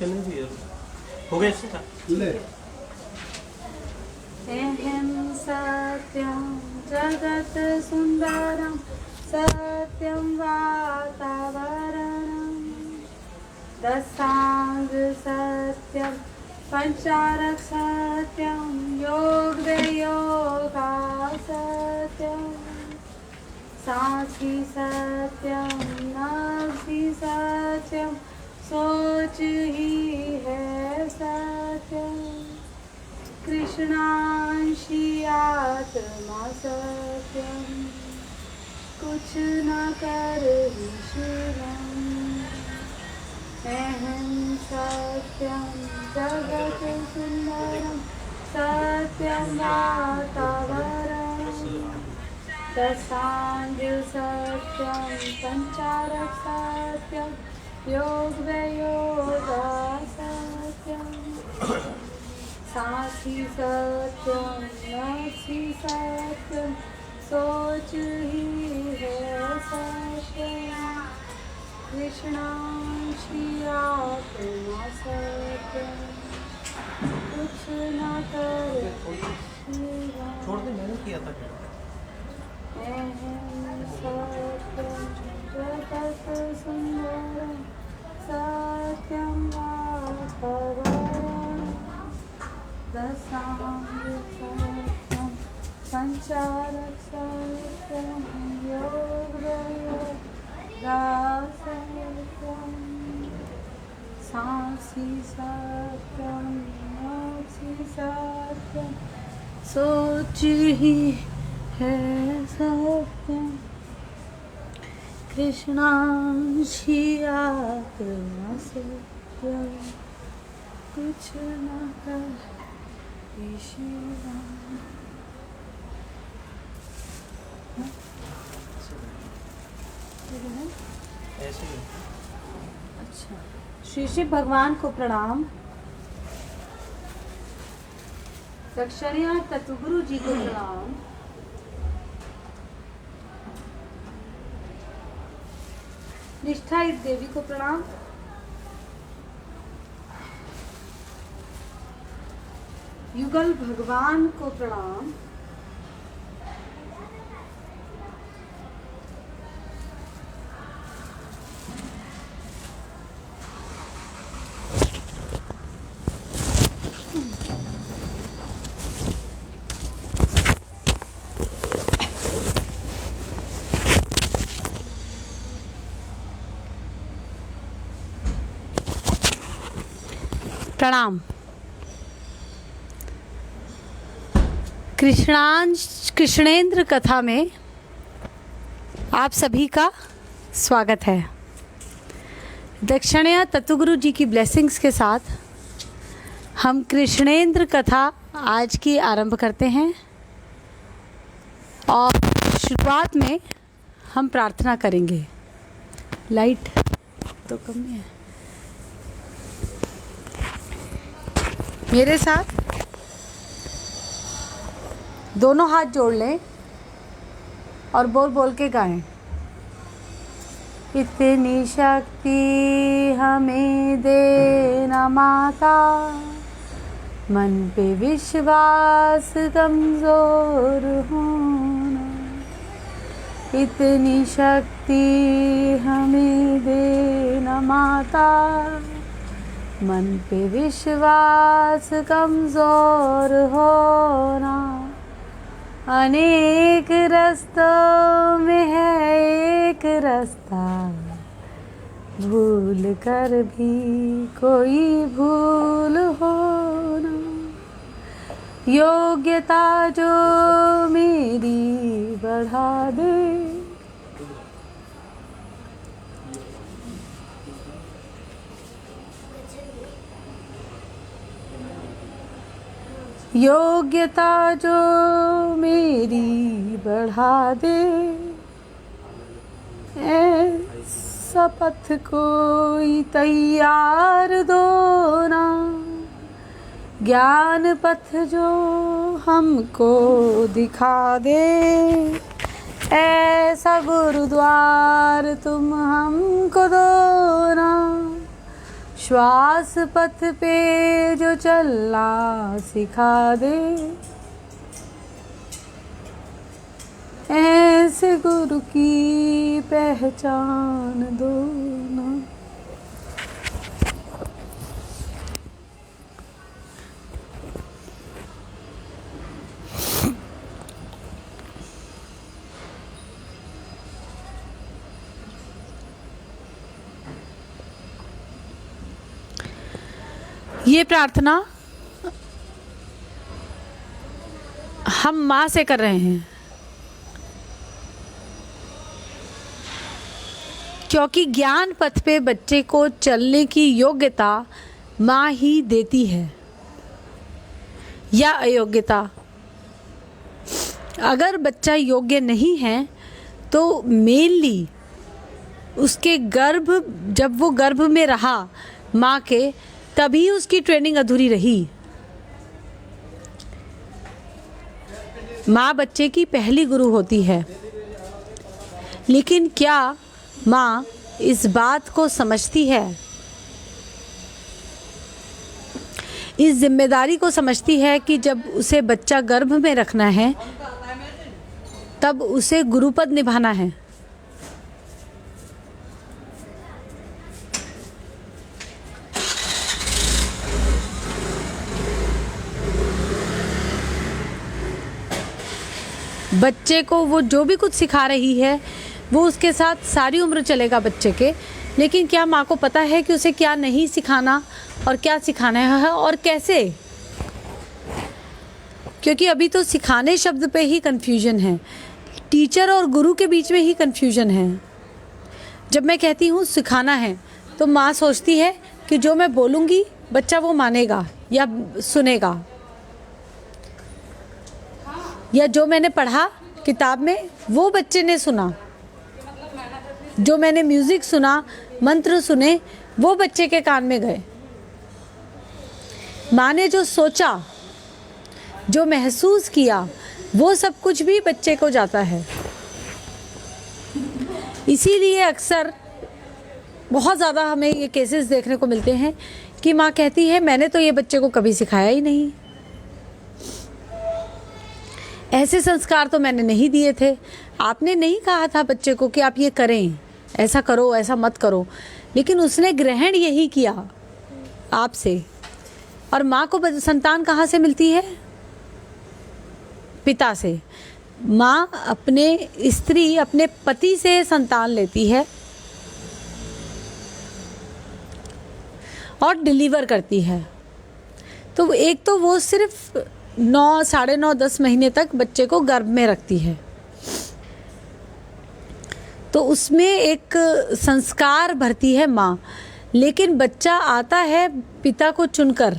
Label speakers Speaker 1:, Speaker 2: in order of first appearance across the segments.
Speaker 1: चलने दीजिए, हो गया इसका ले।
Speaker 2: अहं सत्यं जगत् सुन्दरं सत्यं वातावरणं दशांग सत्यं पंचारक सत्यं योगयोगा सत्यं सांसी सत्यं नफसी सत्यं सोच ही है सत्यं कृष्णांशी आत्मा सत्यं कुछ न कर शिवम अहं सत्यं जगत् सुन्दरं सत्यं वातावरणं दशांग सत्यं पंचारक सत्यं योगयोगा सत्यं सांसी सत्यं नफसी सत्यं सोच ही है सत्यं कृष्णांशी आत्मा सत्यं कुछ न कर
Speaker 1: छोड़ दे, मैंने किया था।
Speaker 2: अहं सत्यं जगत् सुन्दरं सत्यं वातावरणं दशांग सत्यं पंचारक सत्यं योगयोगा सत्यं सांसी सत्यं नफसी सत्यं सोच ही है सत्यं कृष्णांशी आत्मा सत्यं कुछ न कर शिवम।
Speaker 1: ऐसे ही
Speaker 2: अच्छा, श्री शिव भगवान को प्रणाम। दक्षिणा तत्वगुरु जी को प्रणाम। निष्ठा इस देवी को प्रणाम। युगल भगवान को प्रणाम। प्रणाम। कृष्णेंद्र कथा में आप सभी का स्वागत है। दक्षिणा तत्वगुरु जी की ब्लेसिंग्स के साथ हम कृष्णेंद्र कथा आज की आरंभ करते हैं और शुरुआत में हम प्रार्थना करेंगे। लाइट तो कम है। मेरे साथ दोनों हाथ जोड़ लें और बोल बोल के गाएं। इतनी शक्ति हमें देना माता, मन पे विश्वास कमजोर होना। इतनी शक्ति हमें देना माता, मन पे विश्वास कमजोर होना। अनेक रास्तों में है एक रास्ता, भूल कर भी कोई भूल होना। योग्यता जो मेरी बढ़ा दे, योग्यता जो मेरी बढ़ा दे, ऐसा पथ कोई तैयार दो ना। ज्ञान पथ जो हमको दिखा दे, ऐसा गुरुद्वार तुम हमको दो ना। विश्वास पथ पे जो चलना सिखा दे, ऐसे गुरु की पहचान दो ना। ये प्रार्थना हम माँ से कर रहे हैं, क्योंकि ज्ञान पथ पे बच्चे को चलने की योग्यता माँ ही देती है, या अयोग्यता। अगर बच्चा योग्य नहीं है तो मेनली उसके गर्भ, जब वो गर्भ में रहा माँ के, तभी उसकी ट्रेनिंग अधूरी रही। माँ बच्चे की पहली गुरु होती है, लेकिन क्या माँ इस बात को समझती है, इस जिम्मेदारी को समझती है कि जब उसे बच्चा गर्भ में रखना है तब उसे गुरुपद निभाना है। बच्चे को वो जो भी कुछ सिखा रही है वो उसके साथ सारी उम्र चलेगा बच्चे के, लेकिन क्या माँ को पता है कि उसे क्या नहीं सिखाना और क्या सिखाना है और कैसे? क्योंकि अभी तो सिखाने शब्द पे ही कन्फ्यूजन है, टीचर और गुरु के बीच में ही कन्फ्यूजन है। जब मैं कहती हूँ सिखाना है तो माँ सोचती है कि जो मैं बोलूँगी बच्चा वो मानेगा या सुनेगा, या जो मैंने पढ़ा किताब में वो बच्चे ने सुना, जो मैंने म्यूज़िक सुना, मंत्र सुने, वो बच्चे के कान में गए। माँ ने जो सोचा, जो महसूस किया, वो सब कुछ भी बच्चे को जाता है। इसीलिए अक्सर बहुत ज़्यादा हमें ये केसेस देखने को मिलते हैं कि माँ कहती है मैंने तो ये बच्चे को कभी सिखाया ही नहीं, ऐसे संस्कार तो मैंने नहीं दिए थे, आपने नहीं कहा था बच्चे को कि आप ये करें, ऐसा करो, ऐसा मत करो, लेकिन उसने ग्रहण यही किया आपसे। और माँ को संतान कहाँ से मिलती है? पिता से। माँ अपने स्त्री, अपने पति से संतान लेती है और डिलीवर करती है। तो एक तो वो सिर्फ 9, साढ़े 9, 10 महीने तक बच्चे को गर्भ में रखती है, तो उसमें एक संस्कार भरती है माँ। लेकिन बच्चा आता है पिता को चुनकर,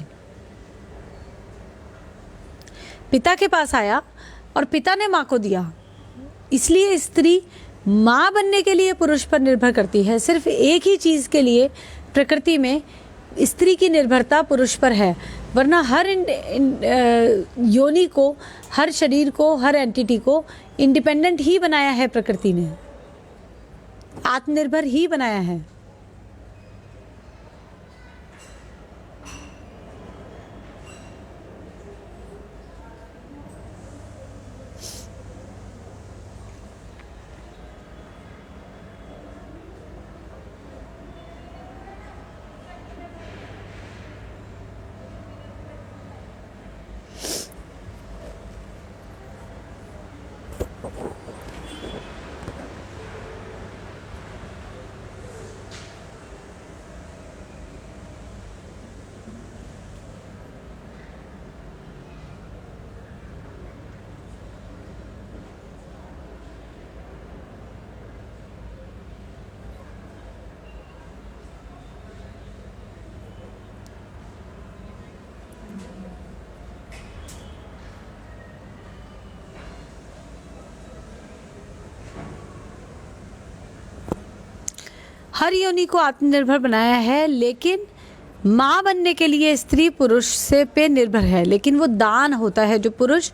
Speaker 2: पिता के पास आया और पिता ने माँ को दिया। इसलिए स्त्री माँ बनने के लिए पुरुष पर निर्भर करती है। सिर्फ एक ही चीज़ के लिए प्रकृति में स्त्री की निर्भरता पुरुष पर है, वरना हर योनि को, हर शरीर को, हर एंटिटी को इंडिपेंडेंट ही बनाया है प्रकृति ने, आत्मनिर्भर ही बनाया है। हर योनि को आत्मनिर्भर बनाया है, लेकिन माँ बनने के लिए स्त्री पुरुष से पे निर्भर है। लेकिन वो दान होता है जो पुरुष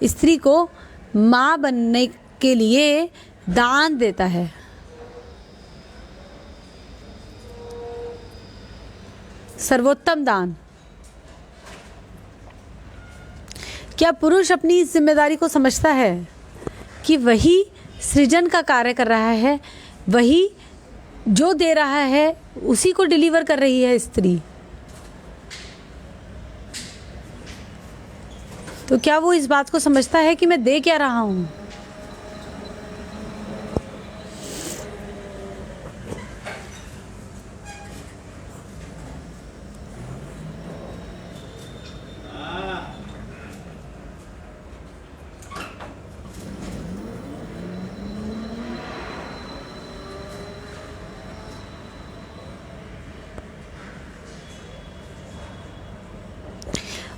Speaker 2: स्त्री को माँ बनने के लिए दान देता है। सर्वोत्तम दान। क्या पुरुष अपनी इस जिम्मेदारी को समझता है कि वही सृजन का कार्य कर रहा है, वही जो दे रहा है उसी को डिलीवर कर रही है स्त्री? तो क्या वो इस बात को समझता है कि मैं दे क्या रहा हूं?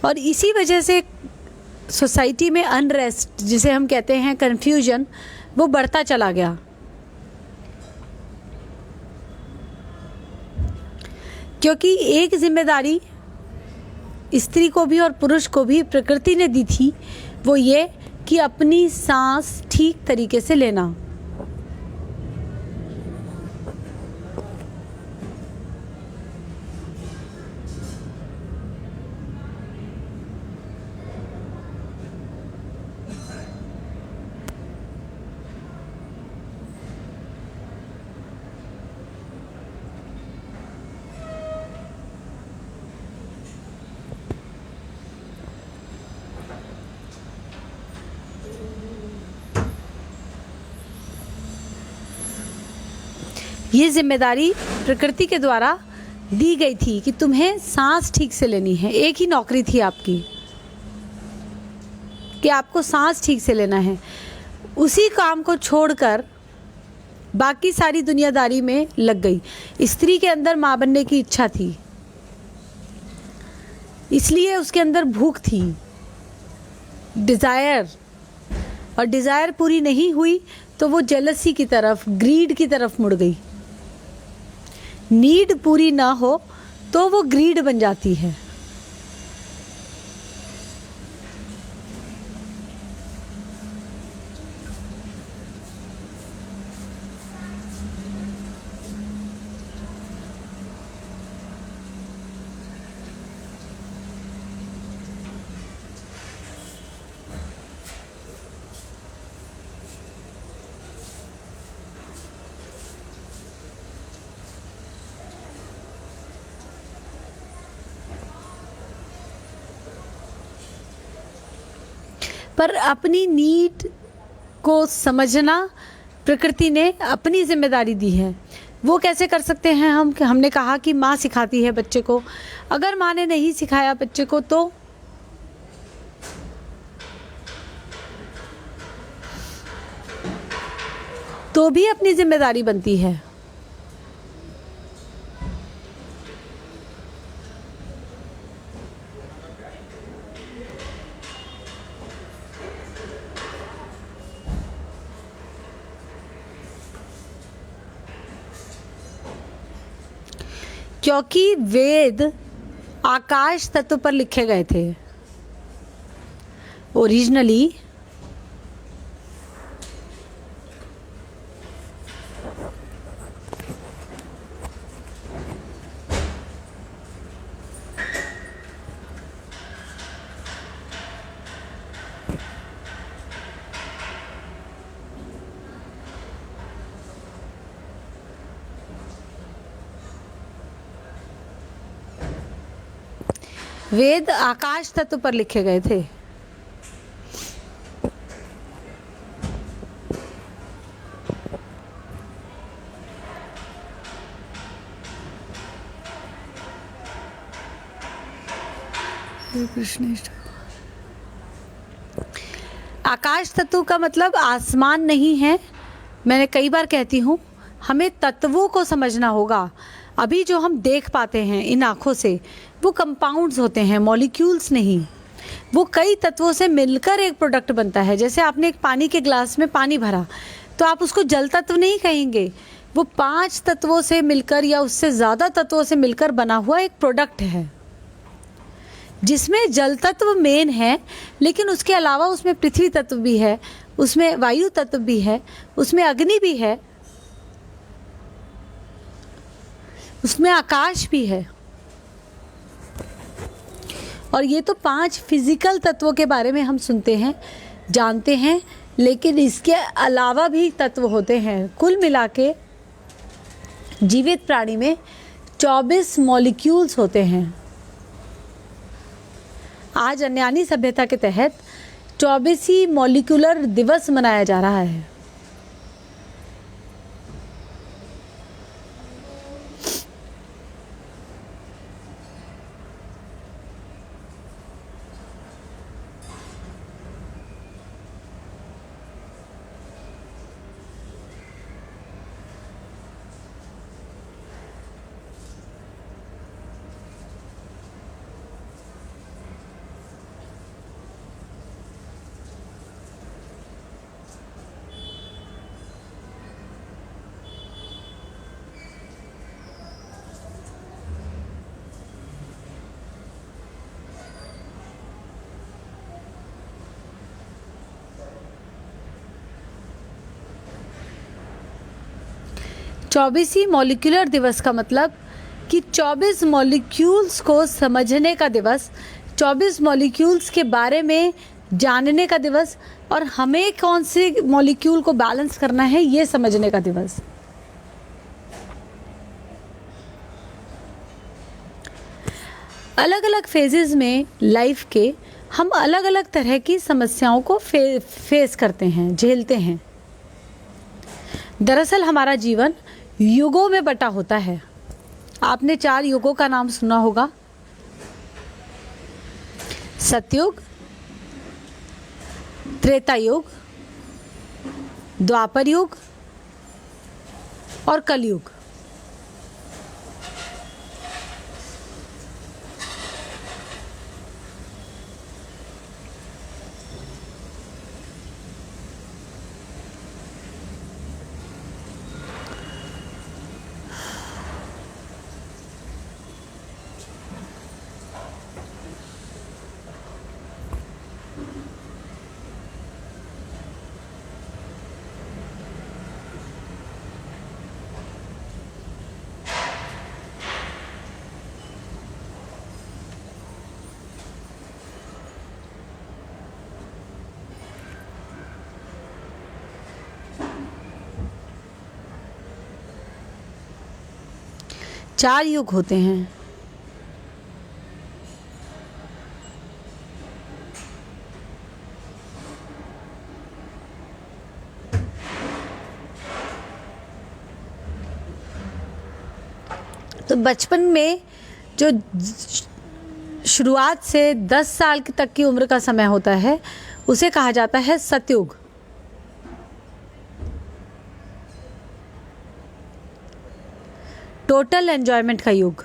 Speaker 2: और इसी वजह से सोसाइटी में अनरेस्ट, जिसे हम कहते हैं कन्फ्यूजन, वो बढ़ता चला गया। क्योंकि एक जिम्मेदारी स्त्री को भी और पुरुष को भी प्रकृति ने दी थी, वो ये कि अपनी सांस ठीक तरीके से लेना। ये जिम्मेदारी प्रकृति के द्वारा दी गई थी कि तुम्हें सांस ठीक से लेनी है। एक ही नौकरी थी आपकी कि आपको सांस ठीक से लेना है। उसी काम को छोड़कर बाकी सारी दुनियादारी में लग गई। स्त्री के अंदर माँ बनने की इच्छा थी, इसलिए उसके अंदर भूख थी, डिज़ायर, और डिज़ायर पूरी नहीं हुई तो वो जेलसी की तरफ, ग्रीड की तरफ मुड़ गई। नीड पूरी ना हो तो वो ग्रीड बन जाती है। पर अपनी नीड को समझना प्रकृति ने अपनी जिम्मेदारी दी है। वो कैसे कर सकते हैं हम? हमने कहा कि माँ सिखाती है बच्चे को। अगर माँ ने नहीं सिखाया बच्चे को तो भी अपनी जिम्मेदारी बनती है। क्योंकि वेद आकाश तत्व पर लिखे गए थे ओरिजिनली। वेद आकाश तत्व पर लिखे गए थे। आकाश तत्व का मतलब आसमान नहीं है। मैंने कई बार कहती हूँ, हमें तत्वों को समझना होगा। अभी जो हम देख पाते हैं इन आँखों से, वो कंपाउंड्स होते हैं, मॉलिक्यूल्स नहीं। वो कई तत्वों से मिलकर एक प्रोडक्ट बनता है। जैसे आपने एक पानी के ग्लास में पानी भरा, तो आप उसको जल तत्व नहीं कहेंगे। वो 5 तत्वों से मिलकर या उससे ज़्यादा तत्वों से मिलकर बना हुआ एक प्रोडक्ट है, जिसमें जल तत्व मेन है, लेकिन उसके अलावा उसमें पृथ्वी तत्व भी है, उसमें वायु तत्व भी है, उसमें अग्नि भी है, उसमें आकाश भी है। और ये तो 5 फिजिकल तत्वों के बारे में हम सुनते हैं, जानते हैं, लेकिन इसके अलावा भी तत्व होते हैं। कुल मिला के जीवित प्राणी में 24 मॉलिक्यूल्स होते हैं। आज अन्यानी सभ्यता के तहत 24 मॉलिक्यूलर दिवस मनाया जा रहा है। चौबीसवीं मॉलिक्यूलर दिवस का मतलब कि 24 मॉलिक्यूल्स को समझने का दिवस, 24 मॉलिक्यूल्स के बारे में जानने का दिवस, और हमें कौन से मॉलिक्यूल को बैलेंस करना है ये समझने का दिवस। अलग अलग फेजेस में लाइफ के हम अलग अलग तरह की समस्याओं को फेस करते हैं, झेलते हैं। दरअसल हमारा जीवन युगों में बटा होता है। आपने 4 युगों का नाम सुना होगा: सतयुग, त्रेता युग, द्वापर युग और कलयुग। चार युग होते हैं। तो बचपन में जो शुरुआत से 10 साल तक की उम्र का समय होता है उसे कहा जाता है सतयुग। टोटल एंजॉयमेंट का युग।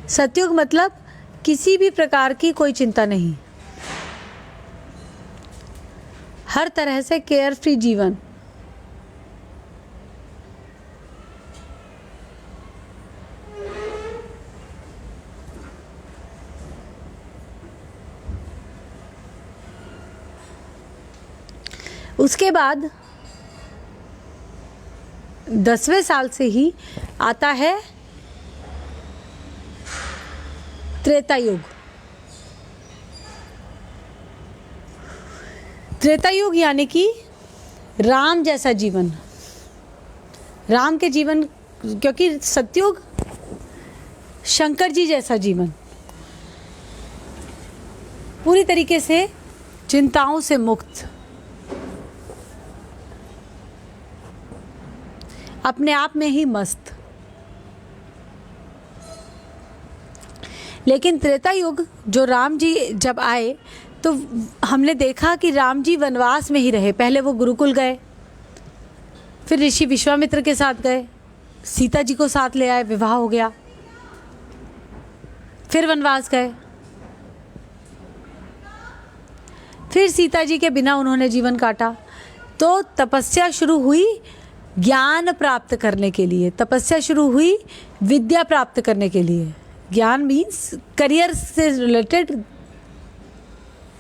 Speaker 2: सतयुग मतलब किसी भी प्रकार की कोई चिंता नहीं, हर तरह से केयर फ्री जीवन। उसके बाद 10वें साल से ही आता है त्रेता युग। त्रेता युग यानी कि राम जैसा जीवन, राम के जीवन, क्योंकि सतयुग शंकर जी जैसा जीवन, पूरी तरीके से चिंताओं से मुक्त, अपने आप में ही मस्त। लेकिन त्रेता युग जो राम जी जब आए तो हमने देखा कि राम जी वनवास में ही रहे। पहले वो गुरुकुल गए, फिर ऋषि विश्वामित्र के साथ गए, सीता जी को साथ ले आए, विवाह हो गया, फिर वनवास गए, फिर सीता जी के बिना उन्होंने जीवन काटा। तो तपस्या शुरू हुई ज्ञान प्राप्त करने के लिए, तपस्या शुरू हुई विद्या प्राप्त करने के लिए। ज्ञान मीन्स करियर से रिलेटेड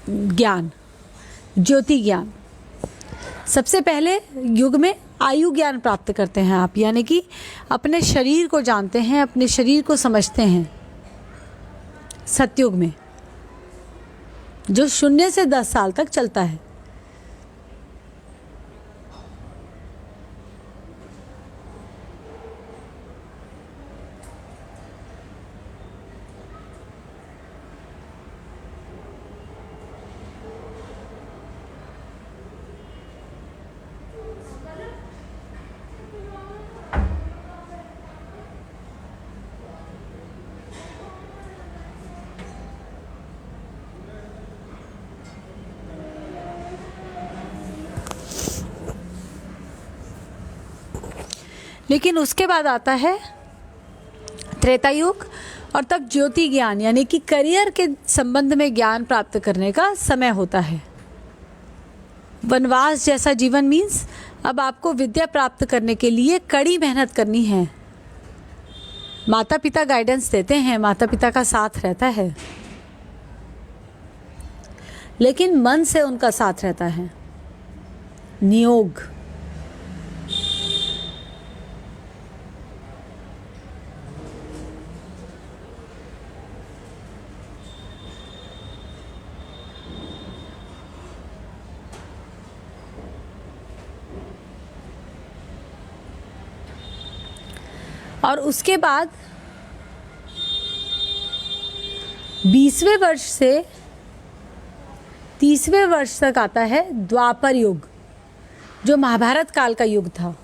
Speaker 2: ज्ञान, ज्योति ज्ञान। सबसे पहले युग में आयु ज्ञान प्राप्त करते हैं आप, यानी कि अपने शरीर को जानते हैं, अपने शरीर को समझते हैं। सतयुग में जो 0 से 10 साल तक चलता है। लेकिन उसके बाद आता है त्रेता युग, और तब ज्योति ज्ञान यानी कि करियर के संबंध में ज्ञान प्राप्त करने का समय होता है। वनवास जैसा जीवन मीन्स अब आपको विद्या प्राप्त करने के लिए कड़ी मेहनत करनी है। माता पिता गाइडेंस देते हैं, माता पिता का साथ रहता है, लेकिन मन से उनका साथ रहता है। नियोग, और उसके बाद 20वें वर्ष से 30वें वर्ष तक आता है द्वापर युग, जो महाभारत काल का युग था।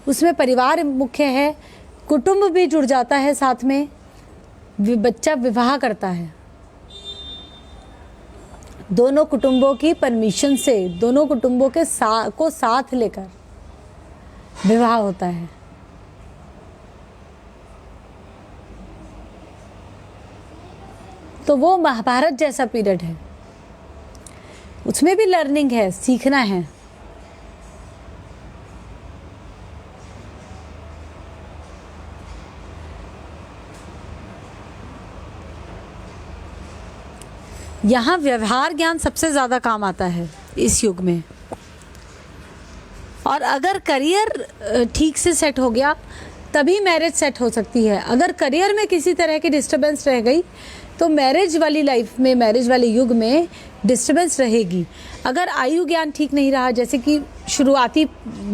Speaker 2: उसमें परिवार मुख्य है, कुटुंब भी जुड़ जाता है साथ में, बच्चा विवाह करता है। दोनों कुटुंबों की परमिशन से, दोनों कुटुंबों के को साथ लेकर विवाह होता है। तो वो महाभारत जैसा पीरियड है, उसमें भी लर्निंग है, सीखना है। यहाँ व्यवहार ज्ञान सबसे ज़्यादा काम आता है इस युग में। और अगर करियर ठीक से सेट हो गया तभी मैरिज सेट हो सकती है। अगर करियर में किसी तरह की डिस्टर्बेंस रह गई तो मैरिज वाली लाइफ में, मैरिज वाले युग में डिस्टर्बेंस रहेगी। अगर आयु ज्ञान ठीक नहीं रहा, जैसे कि शुरुआती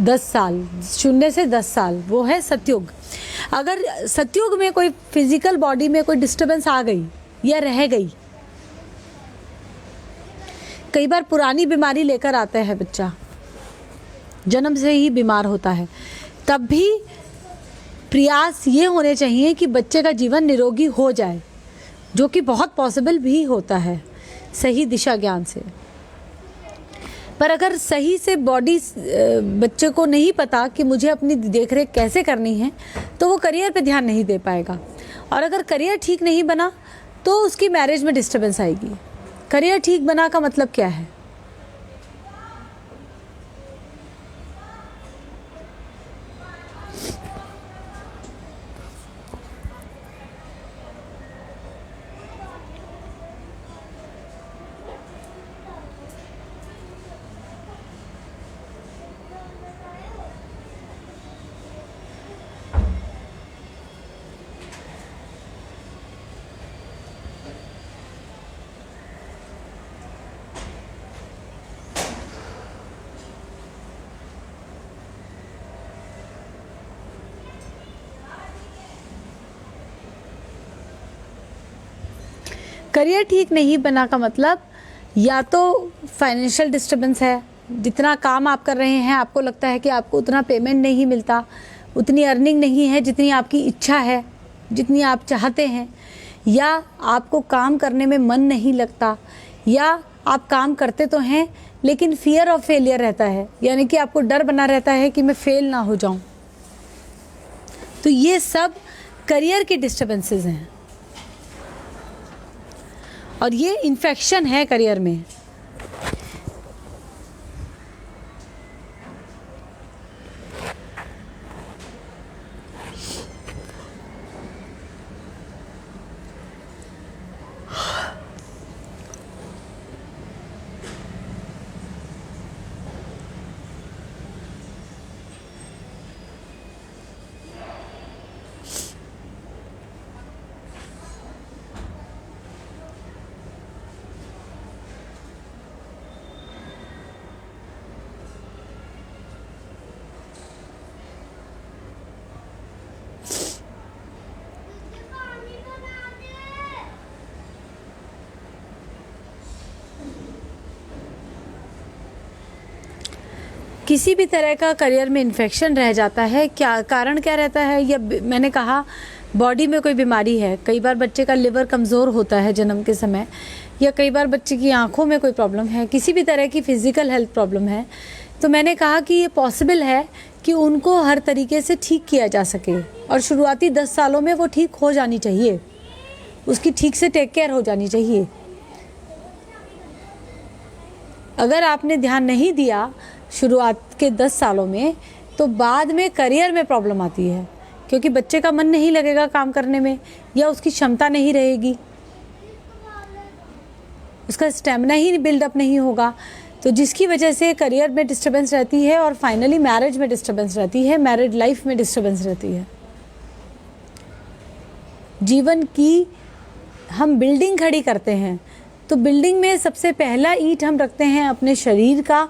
Speaker 2: 10 साल, 0 से 10 साल, वो है सतयुग। अगर सतयुग में कोई फिजिकल बॉडी में कोई डिस्टर्बेंस आ गई या रह गई, कई बार पुरानी बीमारी लेकर आता है बच्चा, जन्म से ही बीमार होता है, तब भी प्रयास ये होने चाहिए कि बच्चे का जीवन निरोगी हो जाए, जो कि बहुत पॉसिबल भी होता है सही दिशा ज्ञान से। पर अगर सही से बॉडी बच्चे को नहीं पता कि मुझे अपनी देखरेख कैसे करनी है, तो वो करियर पे ध्यान नहीं दे पाएगा। और अगर करियर ठीक नहीं बना तो उसकी मैरिज में डिस्टर्बेंस आएगी। करियर ठीक बना का मतलब क्या है? करियर ठीक नहीं बना का मतलब या तो फाइनेंशियल डिस्टर्बेंस है, जितना काम आप कर रहे हैं आपको लगता है कि आपको उतना पेमेंट नहीं मिलता, उतनी अर्निंग नहीं है जितनी आपकी इच्छा है, जितनी आप चाहते हैं, या आपको काम करने में मन नहीं लगता, या आप काम करते तो हैं लेकिन फियर ऑफ फेलियर रहता है, यानी कि आपको डर बना रहता है कि मैं फेल ना हो जाऊं। तो ये सब करियर के डिस्टर्बेंसेस हैं और ये इन्फेक्शन है करियर में। किसी भी तरह का करियर में इन्फेक्शन रह जाता है, क्या कारण क्या रहता है, या मैंने कहा बॉडी में कोई बीमारी है, कई बार बच्चे का लिवर कमज़ोर होता है जन्म के समय, या कई बार बच्चे की आंखों में कोई प्रॉब्लम है, किसी भी तरह की फिज़िकल हेल्थ प्रॉब्लम है, तो मैंने कहा कि ये पॉसिबल है कि उनको हर तरीके से ठीक किया जा सके, और शुरुआती 10 सालों में वो ठीक हो जानी चाहिए, उसकी ठीक से टेक केयर हो जानी चाहिए। अगर आपने ध्यान नहीं दिया शुरुआत के 10 सालों में, तो बाद में करियर में प्रॉब्लम आती है, क्योंकि बच्चे का मन नहीं लगेगा काम करने में, या उसकी क्षमता नहीं रहेगी, उसका स्टेमिना ही बिल्डअप नहीं होगा, तो जिसकी वजह से करियर में डिस्टर्बेंस रहती है, और फाइनली मैरिज में डिस्टर्बेंस रहती है, मैरिड लाइफ में डिस्टर्बेंस रहती है। जीवन की हम बिल्डिंग खड़ी करते हैं, तो बिल्डिंग में सबसे पहला ईंट हम रखते हैं अपने शरीर का,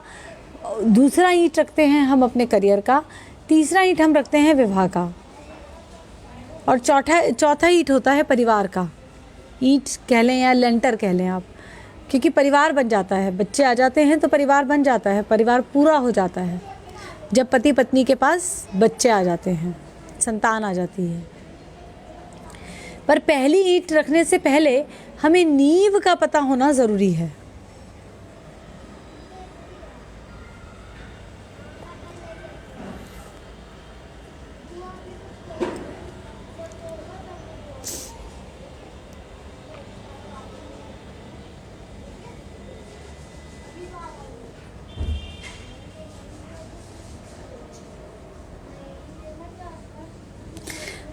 Speaker 2: दूसरा ईंट रखते हैं हम अपने करियर का, तीसरा ईंट हम रखते हैं विवाह का, और चौथा ईंट होता है परिवार का। ईंट कह लें या लेंटर कह लें आप, क्योंकि परिवार बन जाता है, बच्चे आ जाते हैं तो परिवार बन जाता है, परिवार पूरा हो जाता है जब पति पत्नी के पास बच्चे आ जाते हैं, संतान आ जाती है। पर पहली ईंट रखने से पहले हमें नींव का पता होना ज़रूरी है।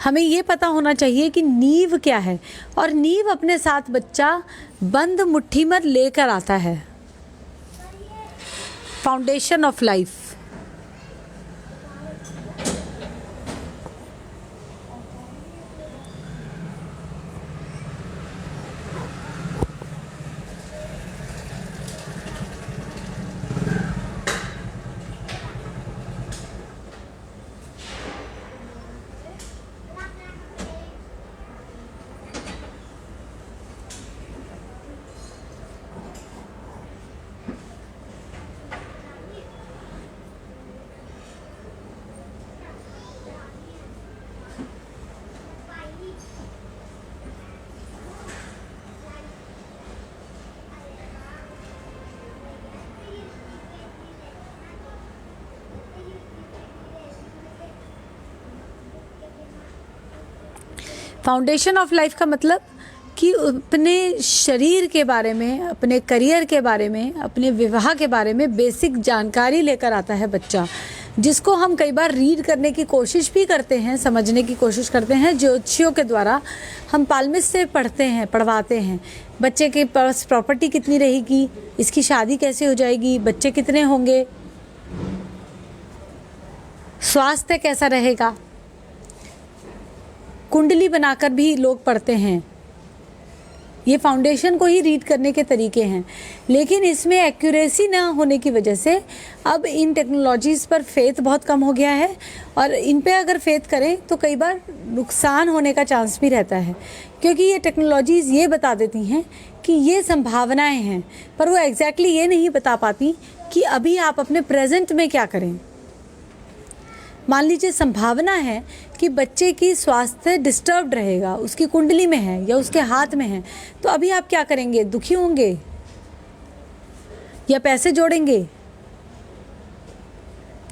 Speaker 2: हमें ये पता होना चाहिए कि नींव क्या है, और नींव अपने साथ बच्चा बंद मुट्ठी में लेकर आता है। Foundation of life. Foundation of life का मतलब कि अपने शरीर के बारे में, अपने करियर के बारे में, अपने विवाह के बारे में बेसिक जानकारी लेकर आता है बच्चा, जिसको हम कई बार रीड करने की कोशिश भी करते हैं, समझने की कोशिश करते हैं। ज्योतिषियों के द्वारा हम पालमिस से पढ़वाते हैं, बच्चे के पास प्रॉपर्टी कितनी रहेगी, इसकी शादी कैसे हो जाएगी, बच्चे कितने होंगे, स्वास्थ्य कैसा रहेगा, कुंडली बनाकर भी लोग पढ़ते हैं। ये फाउंडेशन को ही रीड करने के तरीके हैं, लेकिन इसमें एक्यूरेसी ना होने की वजह से अब इन टेक्नोलॉजीज़ पर फेथ बहुत कम हो गया है, और इन पे अगर फेथ करें तो कई बार नुकसान होने का चांस भी रहता है, क्योंकि ये टेक्नोलॉजीज़ ये बता देती हैं कि ये संभावनाएं हैं, पर वो एग्जैक्टली ये नहीं बता पाती कि अभी आप अपने प्रेजेंट में क्या करें। मान लीजिए संभावना है कि बच्चे की स्वास्थ्य डिस्टर्ब्ड रहेगा, उसकी कुंडली में है या उसके हाथ में है, तो अभी आप क्या करेंगे? दुखी होंगे या पैसे जोड़ेंगे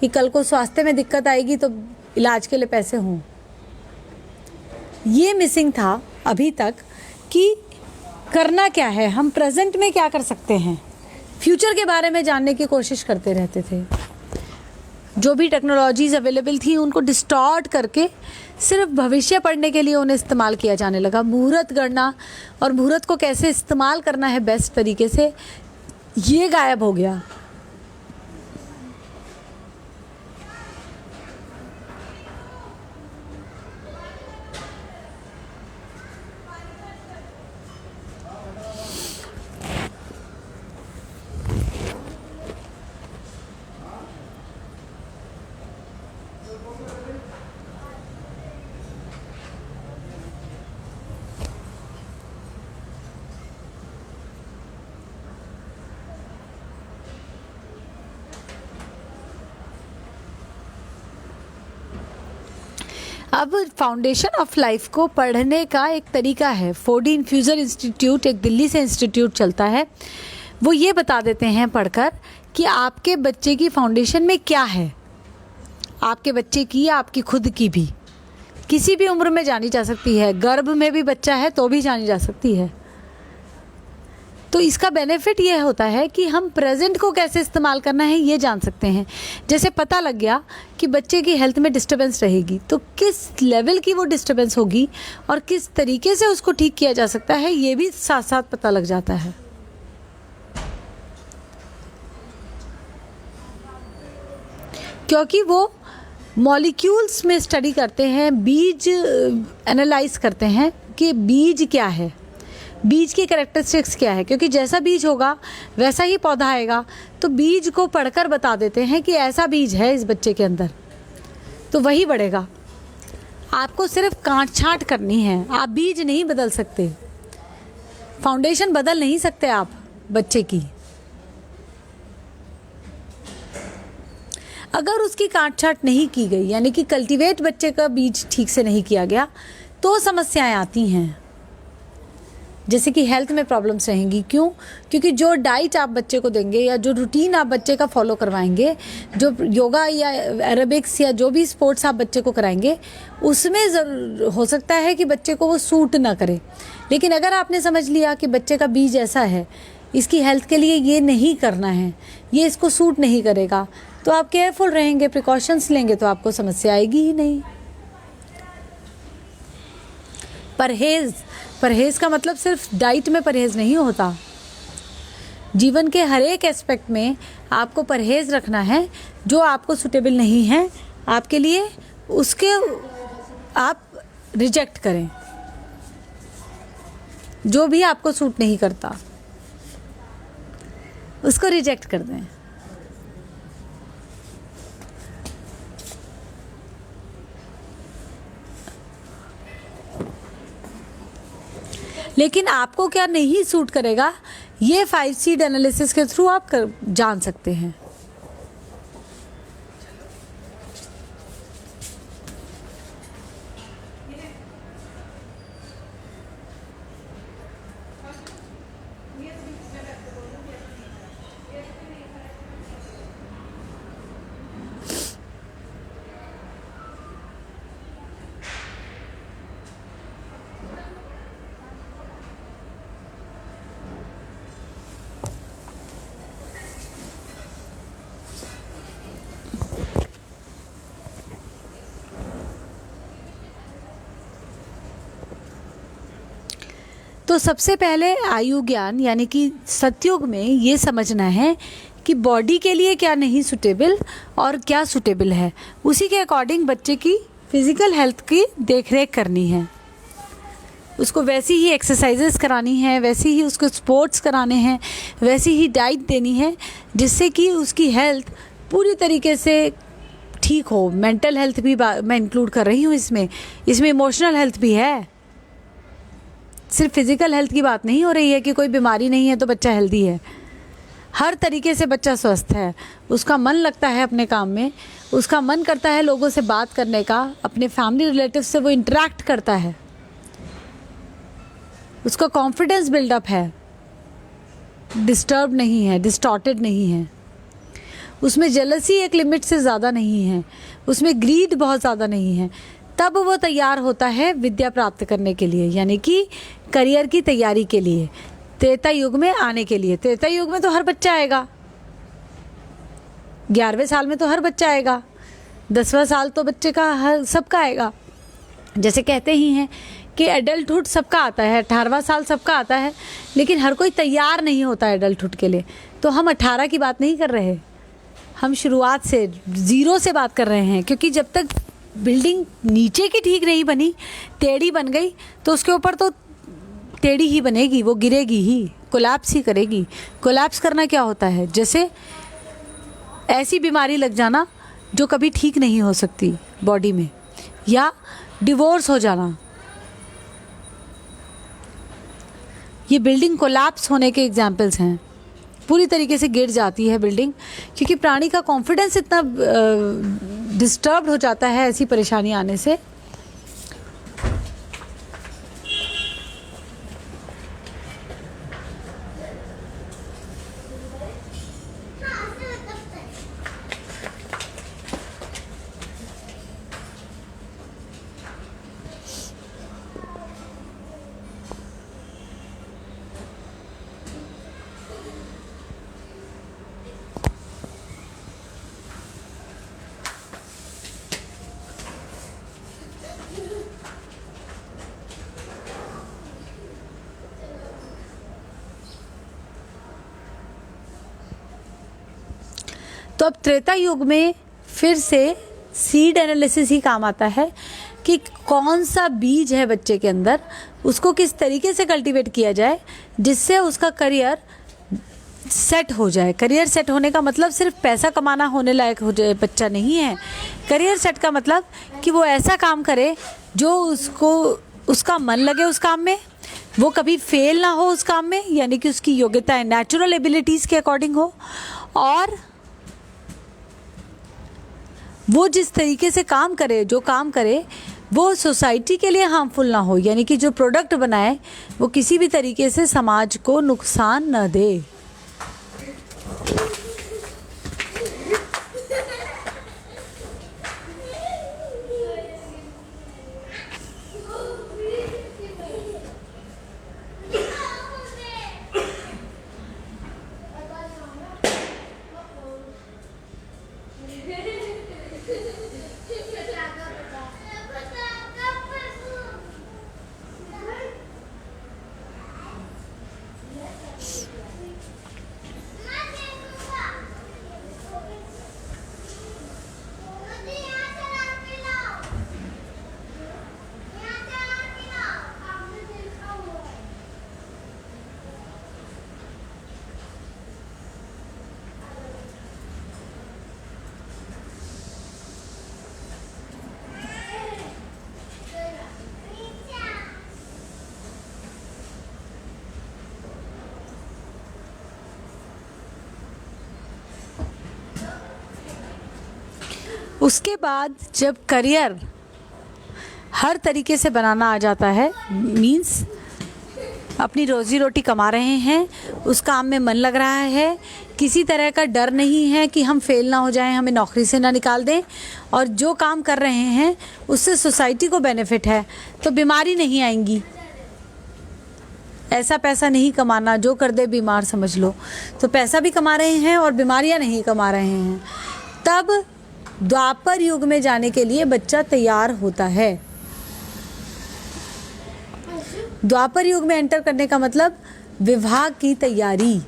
Speaker 2: कि कल को स्वास्थ्य में दिक्कत आएगी तो इलाज के लिए पैसे हों? ये मिसिंग था अभी तक कि करना क्या है, हम प्रेजेंट में क्या कर सकते हैं, फ्यूचर के बारे में जानने की कोशिश करते रहते थे। जो भी टेक्नोलॉजीज़ अवेलेबल थी उनको डिस्टॉर्ट करके सिर्फ भविष्य पढ़ने के लिए उन्हें इस्तेमाल किया जाने लगा। मुहूर्त गणना और मुहूर्त को कैसे इस्तेमाल करना है बेस्ट तरीके से, ये गायब हो गया। अब फाउंडेशन ऑफ लाइफ को पढ़ने का एक तरीका है। 4D इन्फ्यूज़र इंस्टीट्यूट, एक दिल्ली से इंस्टीट्यूट चलता है, वो ये बता देते हैं पढ़कर कि आपके बच्चे की फाउंडेशन में क्या है, आपके बच्चे की या आपकी खुद की भी, किसी भी उम्र में जानी जा सकती है, गर्भ में भी बच्चा है तो भी जानी जा सकती है। तो इसका बेनिफिट ये होता है कि हम प्रेजेंट को कैसे इस्तेमाल करना है ये जान सकते हैं। जैसे पता लग गया कि बच्चे की हेल्थ में डिस्टर्बेंस रहेगी तो किस लेवल की वो डिस्टर्बेंस होगी और किस तरीके से उसको ठीक किया जा सकता है ये भी साथ साथ पता लग जाता है। क्योंकि वो मॉलिक्यूल्स में स्टडी करते हैं, बीज एनालाइज करते हैं कि बीज क्या है, बीज की कैरेक्टरिस्टिक्स क्या है, क्योंकि जैसा बीज होगा वैसा ही पौधा आएगा। तो बीज को पढ़कर बता देते हैं कि ऐसा बीज है इस बच्चे के अंदर, तो वही बढ़ेगा। आपको सिर्फ काट छांट करनी है, आप बीज नहीं बदल सकते, फाउंडेशन बदल नहीं सकते आप बच्चे की। अगर उसकी काट छांट नहीं की गई, यानी कि कल्टीवेट बच्चे का बीज ठीक से नहीं किया गया, तो समस्याएं आती हैं, जैसे कि हेल्थ में प्रॉब्लम्स रहेंगी। क्यों? क्योंकि जो डाइट आप बच्चे को देंगे या जो रूटीन आप बच्चे का फॉलो करवाएंगे, जो योगा या एरोबिक्स या जो भी स्पोर्ट्स आप बच्चे को कराएंगे, उसमें हो सकता है कि बच्चे को वो सूट ना करे। लेकिन अगर आपने समझ लिया कि बच्चे का बीज ऐसा है, इसकी हेल्थ के लिए ये नहीं करना है, ये इसको सूट नहीं करेगा, तो आप केयरफुल रहेंगे, प्रिकॉशंस लेंगे, तो आपको समस्या आएगी ही नहीं। परहेज़ का मतलब सिर्फ डाइट में परहेज़ नहीं होता, जीवन के हर एक एस्पेक्ट में आपको परहेज़ रखना है। जो आपको सूटेबल नहीं है आपके लिए, उसके आप रिजेक्ट करें। जो भी आपको सूट नहीं करता उसको रिजेक्ट कर दें। लेकिन आपको क्या नहीं सूट करेगा, ये 5 सीड एनालिसिस के थ्रू आप जान सकते हैं। तो सबसे पहले आयु ज्ञान यानी कि सतयुग में ये समझना है कि बॉडी के लिए क्या नहीं सूटेबल और क्या सूटेबल है, उसी के अकॉर्डिंग बच्चे की फिज़िकल हेल्थ की देखरेख करनी है। उसको वैसी ही एक्सरसाइजेस करानी है, वैसी ही उसको स्पोर्ट्स कराने हैं, वैसी ही डाइट देनी है, जिससे कि उसकी हेल्थ पूरी तरीके से ठीक हो। मेंटल हेल्थ भी मैं इंक्लूड कर रही हूँ इसमें इमोशनल हेल्थ भी है। सिर्फ फिज़िकल हेल्थ की बात नहीं हो रही है कि कोई बीमारी नहीं है तो बच्चा हेल्दी है। हर तरीके से बच्चा स्वस्थ है, उसका मन लगता है अपने काम में, उसका मन करता है लोगों से बात करने का, अपने फैमिली रिलेटिव से वो इंटरेक्ट करता है, उसका कॉन्फिडेंस बिल्डअप है, डिस्टर्ब नहीं है, डिस्टॉर्टेड नहीं है, उसमें जेलसी एक लिमिट से ज़्यादा नहीं है, उसमें ग्रीड बहुत ज़्यादा नहीं है। तब वो तैयार होता है विद्या प्राप्त करने के लिए, यानी कि करियर की तैयारी के लिए, त्रेता युग में आने के लिए। त्रेता युग में तो हर बच्चा आएगा, 11वें साल में तो हर बच्चा आएगा, 10वां साल तो बच्चे का हर सबका आएगा। जैसे कहते ही हैं कि एडल्टहुड सबका आता है, 18वां साल सबका आता है, लेकिन हर कोई तैयार नहीं होता एडल्टहुड के लिए। तो हम 18 की बात नहीं कर रहे, हम शुरुआत से 0 से बात कर रहे हैं, क्योंकि जब तक बिल्डिंग नीचे की ठीक नहीं बनी, टेढ़ी बन गई, तो उसके ऊपर तो टेढ़ी ही बनेगी, वो गिरेगी ही, कोलैप्स ही करेगी। कोलैप्स करना क्या होता है? जैसे ऐसी बीमारी लग जाना जो कभी ठीक नहीं हो सकती बॉडी में, या डिवोर्स हो जाना, ये बिल्डिंग कोलैप्स होने के एग्जाम्पल्स हैं। पूरी तरीके से गिर जाती है बिल्डिंग, क्योंकि प्राणी का कॉन्फिडेंस इतना डिस्टर्ब हो जाता है ऐसी परेशानी आने से तो अब त्रेता युग में फिर से सीड एनालिसिस ही काम आता है कि कौन सा बीज है बच्चे के अंदर, उसको किस तरीके से कल्टीवेट किया जाए जिससे उसका करियर सेट हो जाए। करियर सेट होने का मतलब सिर्फ पैसा कमाना होने लायक हो जाए बच्चा नहीं है। करियर सेट का मतलब कि वो ऐसा काम करे जो उसका मन लगे उस काम में, वो कभी फेल ना हो उस काम में, यानी कि उसकी योग्यताएं नेचुरल एबिलिटीज़ के अकॉर्डिंग हो, और वो जिस तरीके से काम करे, जो काम करे वो सोसाइटी के लिए हार्मफुल ना हो, यानी कि जो प्रोडक्ट बनाए वो किसी भी तरीके से समाज को नुकसान न दे। उसके बाद जब करियर हर तरीके से बनाना आ जाता है, मीन्स अपनी रोज़ी रोटी कमा रहे हैं, उस काम में मन लग रहा है, किसी तरह का डर नहीं है कि हम फेल ना हो जाएं, हमें नौकरी से ना निकाल दें, और जो काम कर रहे हैं उससे सोसाइटी को बेनिफिट है, तो बीमारी नहीं आएंगी। ऐसा पैसा नहीं कमाना जो कर दे बीमार समझ लो। तो पैसा भी कमा रहे हैं और बीमारियां नहीं कमा रहे हैं। तब द्वापर युग में जाने के लिए बच्चा तैयार होता है। द्वापर युग में एंटर करने का मतलब विवाह की तैयारी।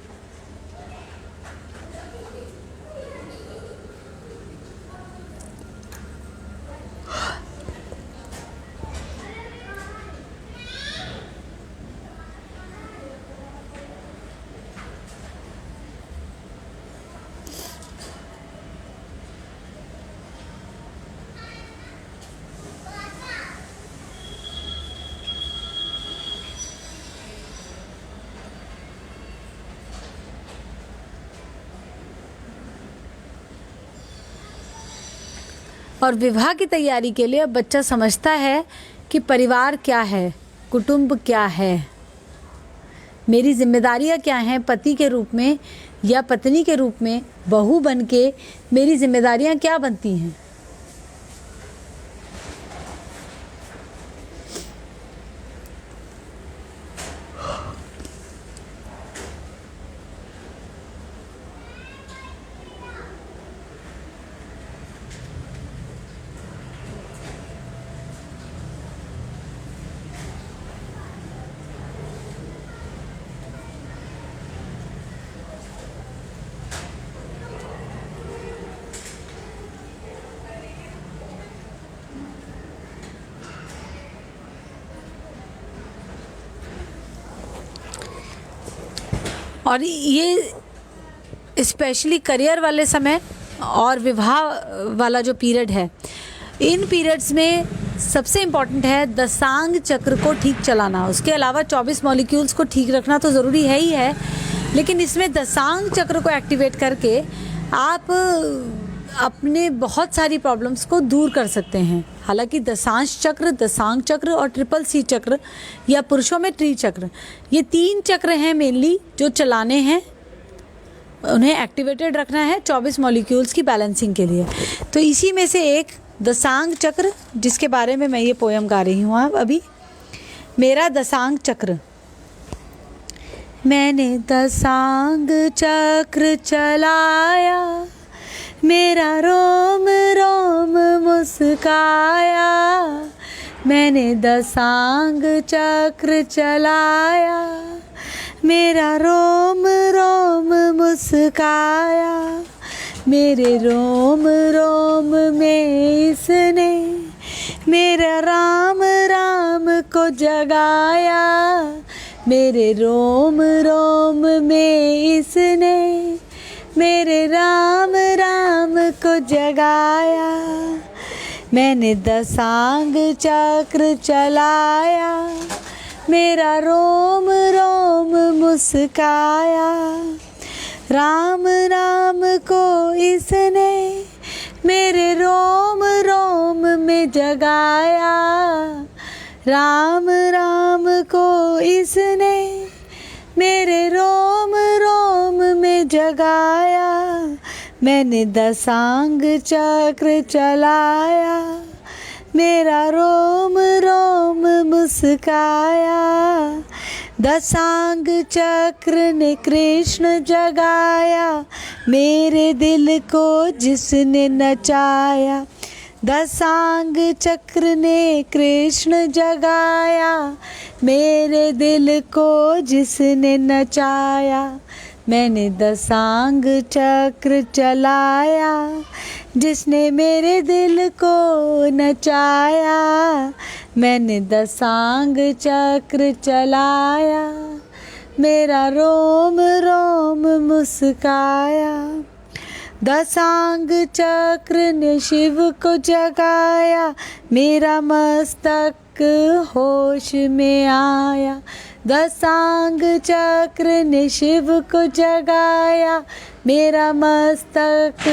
Speaker 2: और विवाह की तैयारी के लिए अब बच्चा समझता है कि परिवार क्या है, कुटुंब क्या है, मेरी जिम्मेदारियां क्या हैं, पति के रूप में या पत्नी के रूप में बहू बन के मेरी जिम्मेदारियां क्या बनती हैं। और ये स्पेशली करियर वाले समय और विवाह वाला जो पीरियड है, इन पीरियड्स में सबसे इम्पॉर्टेंट है दशांग चक्र को ठीक चलाना। उसके अलावा 24 मॉलिक्यूल्स को ठीक रखना तो ज़रूरी है ही है, लेकिन इसमें दशांग चक्र को एक्टिवेट करके आप अपने बहुत सारी प्रॉब्लम्स को दूर कर सकते हैं। हालांकि दशांश चक्र, दशांग चक्र और ट्रिपल सी चक्र या पुरुषों में ट्री चक्र, ये 3 चक्र हैं मेनली जो चलाने हैं, उन्हें एक्टिवेटेड रखना है 24 मॉलिक्यूल्स की बैलेंसिंग के लिए। तो इसी में से एक दशांग चक्र, जिसके बारे में मैं ये पोयम गा रही हूँ अभी। मेरा दशांग चक्र। मैंने दशांग चक्र चलाया, मेरा रोम रोम मुस्काया। मैंने दशांग चक्र चलाया, मेरा रोम रोम मुस्काया। मेरे रोम रोम में इसने मेरा राम राम को जगाया, मेरे रोम रोम में इसने मेरे राम राम को जगाया। मैंने दसांग चक्र चलाया, मेरा रोम रोम मुस्काया। राम राम को इसने मेरे रोम रोम में जगाया, राम राम को इसने मेरे रोम रोम में जगाया। मैंने दसांग चक्र चलाया, मेरा रोम रोम मुस्काया। दसांग चक्र ने कृष्ण जगाया, मेरे दिल को जिसने नचाया। दसांग चक्र ने कृष्ण जगाया, मेरे दिल को जिसने नचाया। मैंने दसांग चक्र चलाया, जिसने मेरे दिल को नचाया। मैंने दसांग चक्र चलाया, मेरा रोम रोम मुस्काया। दसांग चक्र ने शिव को जगाया, मेरा मस्तक होश में आया। दसांग चक्र ने शिव को जगाया, मेरा मस्तक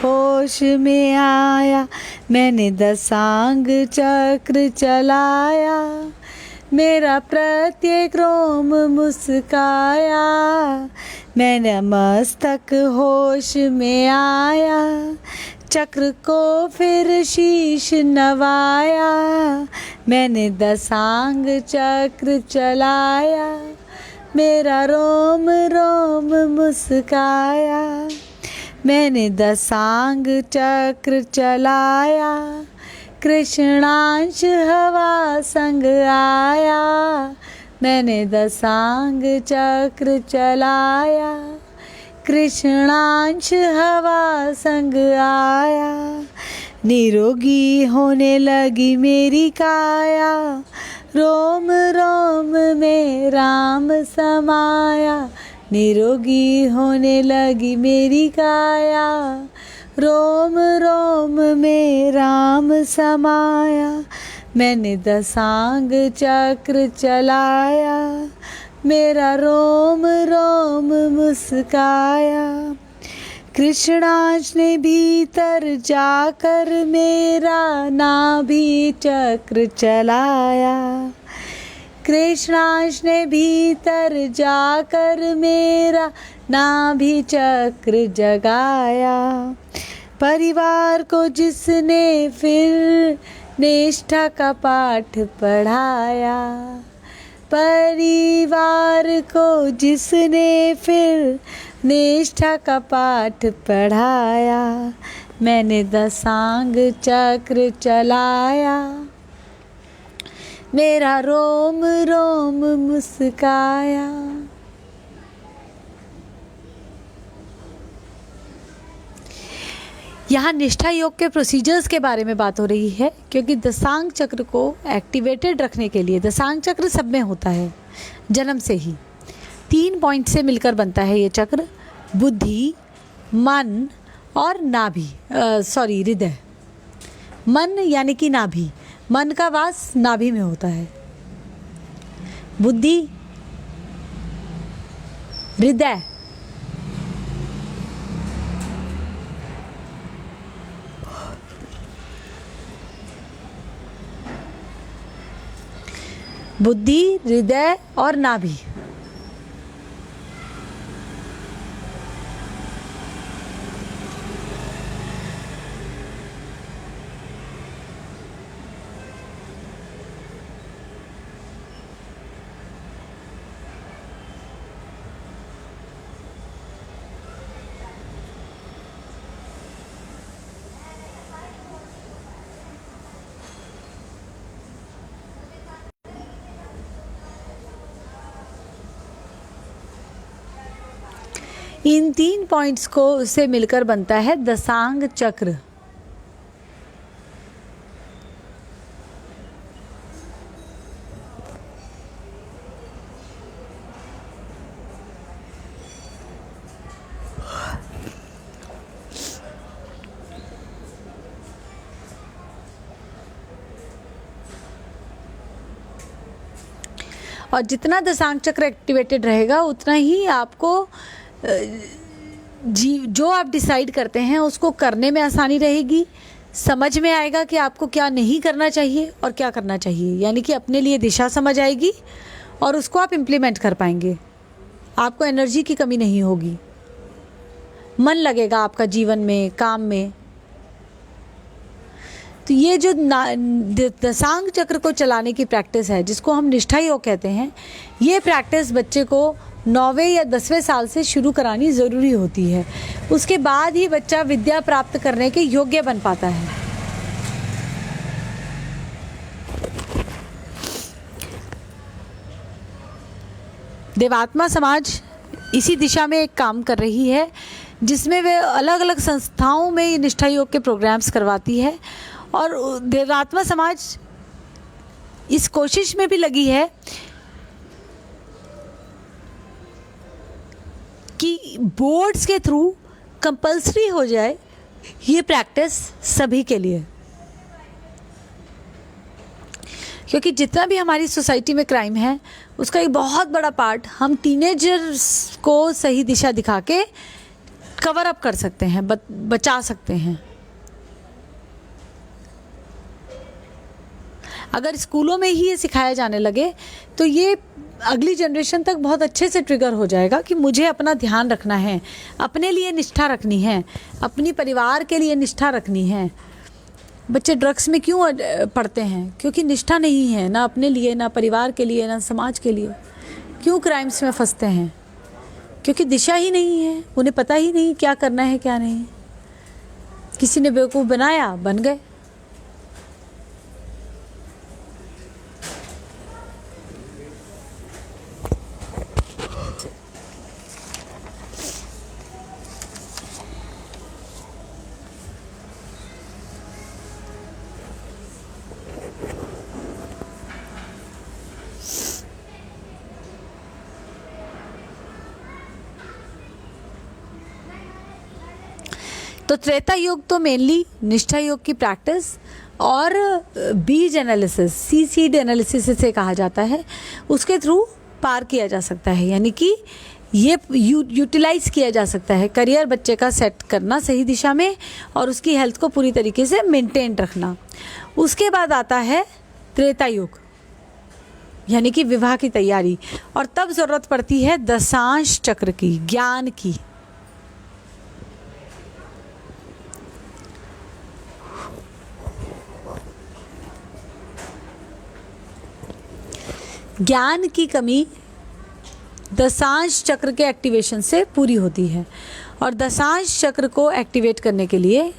Speaker 2: होश में आया। मैंने दसांग चक्र चलाया, मेरा प्रत्येक रोम मुस्काया। मेरा मस्तक होश में आया, चक्र को फिर शीश नवाया। मैंने दसांग चक्र चलाया, मेरा रोम रोम मुस्काया। मैंने दसांग चक्र चलाया, कृष्णांश हवा संग आया। मैंने दसांग चक्र चलाया, कृष्णांश हवा संग आया। निरोगी होने लगी मेरी काया, रोम रोम में राम समाया। निरोगी होने लगी मेरी काया, रोम रोम में राम समाया। मैंने दसांग चक्र चलाया, मेरा रोम रोम मुस्काया। कृष्णांश ने भीतर जाकर मेरा नाभि चक्र चलाया। कृष्णांश ने भीतर जाकर मेरा नाभि चक्र जगाया। परिवार को जिसने फिर निष्ठा का पाठ पढ़ाया। परिवार को जिसने फिर निष्ठा का पाठ पढ़ाया। मैंने दसांग चक्र चलाया, मेरा रोम रोम मुस्काया। यहाँ निष्ठा योग के प्रोसीजर्स के बारे में बात हो रही है, क्योंकि दसांग चक्र को एक्टिवेटेड रखने के लिए, दसांग चक्र सब में होता है जन्म से ही। 3 पॉइंट से मिलकर बनता है ये चक्र, बुद्धि, मन और नाभि, हृदय। मन यानी कि नाभि, मन का वास नाभि में होता है। बुद्धि, हृदय, बुद्धि, हृदय और नाभि। इन 3 पॉइंट्स को से मिलकर बनता है दशांग चक्र। और जितना दशांग चक्र एक्टिवेटेड रहेगा उतना ही आपको जो आप डिसाइड करते हैं उसको करने में आसानी रहेगी, समझ में आएगा कि आपको क्या नहीं करना चाहिए और क्या करना चाहिए, यानी कि अपने लिए दिशा समझ आएगी और उसको आप इम्प्लीमेंट कर पाएंगे। आपको एनर्जी की कमी नहीं होगी, मन लगेगा आपका जीवन में, काम में। तो ये जो दशांग चक्र को चलाने की प्रैक्टिस है, जिसको हम निष्ठा योग कहते हैं, ये प्रैक्टिस बच्चे को 9वें या 10वें साल से शुरू करानी ज़रूरी होती है। उसके बाद ही बच्चा विद्या प्राप्त करने के योग्य बन पाता है। देवात्मा समाज इसी दिशा में एक काम कर रही है, जिसमें वे अलग अलग संस्थाओं में निष्ठा योग के प्रोग्राम्स करवाती है। और देवात्मा समाज इस कोशिश में भी लगी है कि बोर्ड्स के थ्रू कंपल्सरी हो जाए ये प्रैक्टिस सभी के लिए, क्योंकि जितना भी हमारी सोसाइटी में क्राइम है उसका एक बहुत बड़ा पार्ट हम टीनेजर्स को सही दिशा दिखा के कवर अप कर सकते हैं, बचा सकते हैं। अगर स्कूलों में ही ये सिखाया जाने लगे तो ये अगली जनरेशन तक बहुत अच्छे से ट्रिगर हो जाएगा कि मुझे अपना ध्यान रखना है, अपने लिए निष्ठा रखनी है, अपनी परिवार के लिए निष्ठा रखनी है। बच्चे ड्रग्स में क्यों पढ़ते हैं? क्योंकि निष्ठा नहीं है, ना अपने लिए, ना परिवार के लिए, ना समाज के लिए। क्यों क्राइम्स में फंसते हैं? क्योंकि दिशा ही नहीं है, उन्हें पता ही नहीं क्या करना है क्या नहीं। किसी ने बेवकूफ़ बनाया, बन गए। तो त्रेता युग तो मेनली निष्ठा योग की प्रैक्टिस और बीज एनालिसिस, सीड एनालिसिस से कहा जाता है, उसके थ्रू पार किया जा सकता है। यानी कि ये यूटिलाइज किया जा सकता है, करियर बच्चे का सेट करना सही दिशा में और उसकी हेल्थ को पूरी तरीके से मेंटेन रखना। उसके बाद आता है त्रेता युग, यानी कि विवाह की तैयारी, और तब ज़रूरत पड़ती है दशांश चक्र की, ज्ञान की। ज्ञान की कमी दशांश चक्र के एक्टिवेशन से पूरी होती है, और दशांश चक्र को एक्टिवेट करने के लिए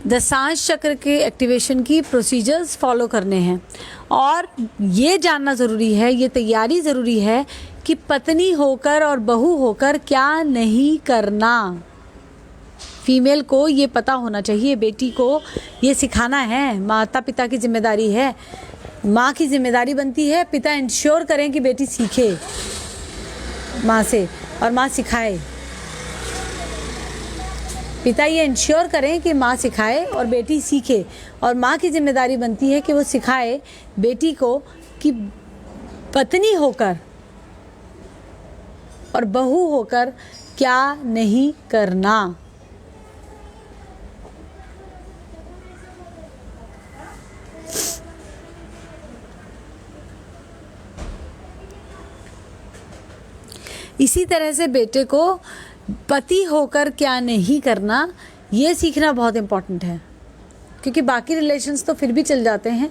Speaker 2: दशांश चक्र के एक्टिवेशन की प्रोसीजर्स फॉलो करने हैं। और ये जानना ज़रूरी है, ये तैयारी ज़रूरी है कि पत्नी होकर और बहू होकर क्या नहीं करना। फीमेल को ये पता होना चाहिए, बेटी को ये सिखाना है, माता पिता की जिम्मेदारी है। माँ की जिम्मेदारी बनती है पिता इंश्योर करें कि बेटी सीखे माँ से और माँ सिखाए। पिता ये इंश्योर करें कि माँ सिखाए और बेटी सीखे, और माँ की जिम्मेदारी बनती है कि वो सिखाए बेटी को कि पत्नी होकर और बहू होकर क्या नहीं करना। इसी तरह से बेटे को पति होकर क्या नहीं करना ये सीखना बहुत इम्पॉर्टेंट है, क्योंकि बाकी रिलेशंस तो फिर भी चल जाते हैं,